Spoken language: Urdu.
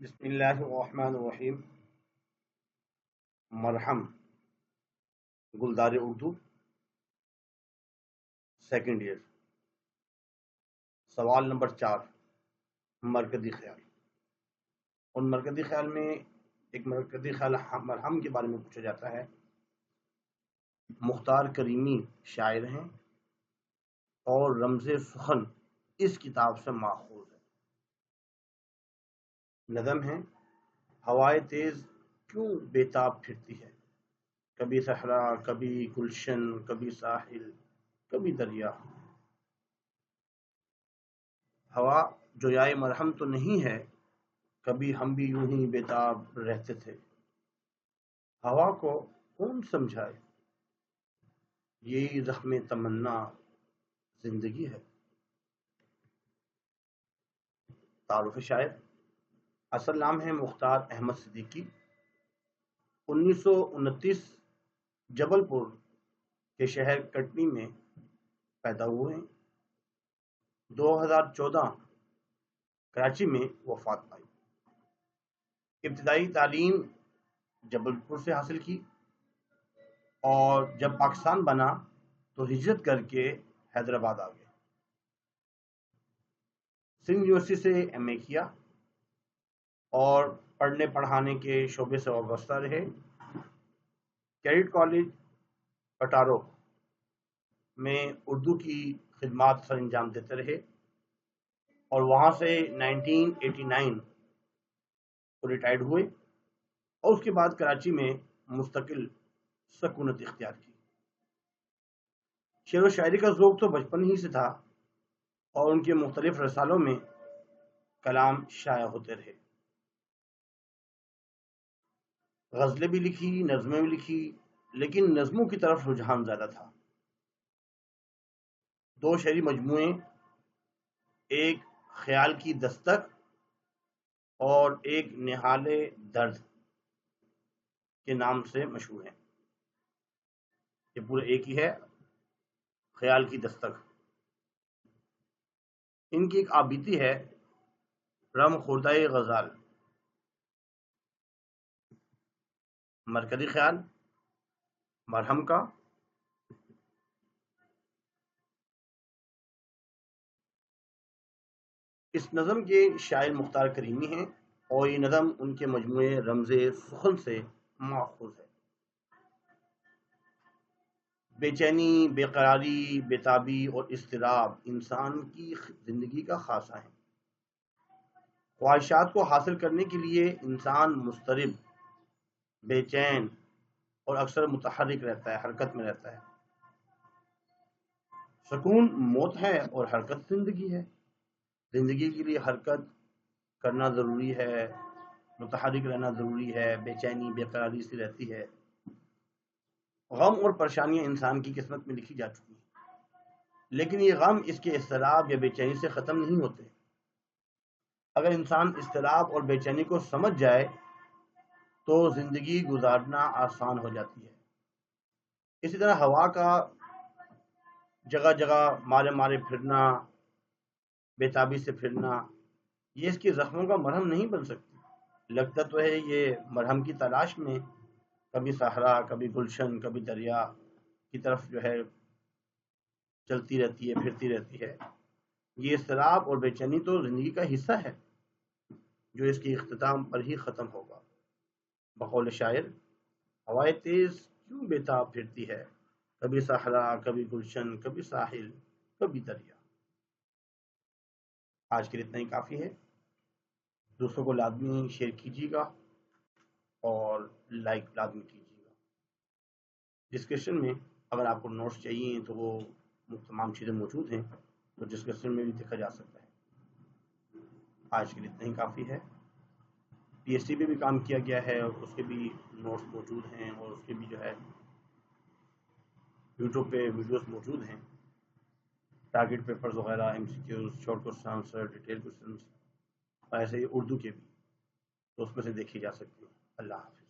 بسم اللہ الرحمن الرحیم۔ مرہم گلدار اردو، سیکنڈ ایئر۔ سوال نمبر 4، مرکزی خیال۔ اور مرکزی خیال میں ایک مرکزی خیال مرہم کے بارے میں پوچھا جاتا ہے۔ مختار کریمی شاعر ہیں اور رمز سخن اس کتاب سے ماخوذ ہے۔ نظم ہے: ہوائے تیز کیوں بےتاب پھرتی ہے، کبھی صحرا کبھی گلشن، کبھی ساحل کبھی دریا۔ ہوا جویائے مرہم تو نہیں ہے، کبھی ہم بھی یوں ہی بےتاب رہتے تھے۔ ہوا کو کون سمجھائے، یہی زخم تمنا زندگی ہے۔ تعارف شاعر: اصل نام ہے مختار احمد صدیقی۔ 1929 جبل پور کے شہر کٹنی میں پیدا ہوئے ہیں۔ 2014 کراچی میں وفات پائی۔ ابتدائی تعلیم جبل پور سے حاصل کی اور جب پاکستان بنا تو ہجرت کر کے حیدرآباد آ گئے۔ سندھ یونیورسٹی سے ایم اے کیا اور پڑھنے پڑھانے کے شعبے سے وابستہ رہے۔ کیڈٹ کالج پٹارو میں اردو کی خدمات سر انجام دیتے رہے اور وہاں سے 1989 کو ریٹائرڈ ہوئے اور اس کے بعد کراچی میں مستقل سکونت اختیار کی۔ شعر و شاعری کا ذوق تو بچپن ہی سے تھا اور ان کے مختلف رسالوں میں کلام شائع ہوتے رہے۔ غزلیں بھی لکھی، نظمیں بھی لکھی، لیکن نظموں کی طرف رجحان زیادہ تھا۔ 2 شعری مجموعے، ایک خیال کی دستک اور ایک نہال درد کے نام سے مشہور ہیں۔ یہ پورا ایک ہی ہے، خیال کی دستک۔ ان کی ایک آبیتی ہے: رم خوردہ غزال۔ مرکزی خیال مرہم کا: اس نظم کے شاعر مختار کریمی ہیں اور یہ نظم ان کے مجموعے رمز سخن سے ماخوذ ہے۔ بے چینی، بے قراری، بےتابی اور اضطراب انسان کی زندگی کا خاصہ ہے۔ خواہشات کو حاصل کرنے کے لیے انسان مضطرب، بے چین اور اکثر متحرک رہتا ہے، حرکت میں رہتا ہے۔ سکون موت ہے اور حرکت زندگی ہے۔ زندگی کے لیے حرکت کرنا ضروری ہے، متحرک رہنا ضروری ہے، بے چینی بے قراری سی رہتی ہے۔ غم اور پریشانیاں انسان کی قسمت میں لکھی جا چکی ہیں، لیکن یہ غم اس کے اضطراب یا بے چینی سے ختم نہیں ہوتے۔ اگر انسان اضطراب اور بے چینی کو سمجھ جائے تو زندگی گزارنا آسان ہو جاتی ہے۔ اسی طرح ہوا کا جگہ جگہ مارے مارے پھرنا، بےتابی سے پھرنا، یہ اس کے زخموں کا مرہم نہیں بن سکتی۔ لگتا تو ہے یہ مرہم کی تلاش میں کبھی صحرا کبھی گلشن کبھی دریا کی طرف چلتی رہتی ہے، پھرتی رہتی ہے۔ یہ اضطراب اور بے چینی تو زندگی کا حصہ ہے جو اس کے اختتام پر ہی ختم ہوگا۔ بقول شاعر: ہوائے تیز کیوں بےتاب پھرتی ہے، کبھی صحرا کبھی گلشن، کبھی ساحل کبھی دریا۔ آج کے لیے اتنا ہی کافی ہے۔ دوستوں کو لازمی شیئر کیجیے گا اور لائک لازمی کیجیے گا۔ ڈسکرپشن میں اگر آپ کو نوٹس چاہیے تو وہ تمام چیزیں موجود ہیں، تو ڈسکرپشن میں بھی دیکھا جا سکتا ہے۔ آج کے لیے اتنا ہی کافی ہے۔ پی ایس ٹی پہ بھی کام کیا گیا ہے اور اس کے بھی نوٹس موجود ہیں اور اس کے بھی یوٹیوب پہ ویڈیوز موجود ہیں۔ ٹارگٹ پیپرز وغیرہ، M C Qs, short question answer, detail questions, ایسے ہی اردو کے بھی، تو اس میں سے دیکھی جا سکتی ہے۔ اللہ حافظ۔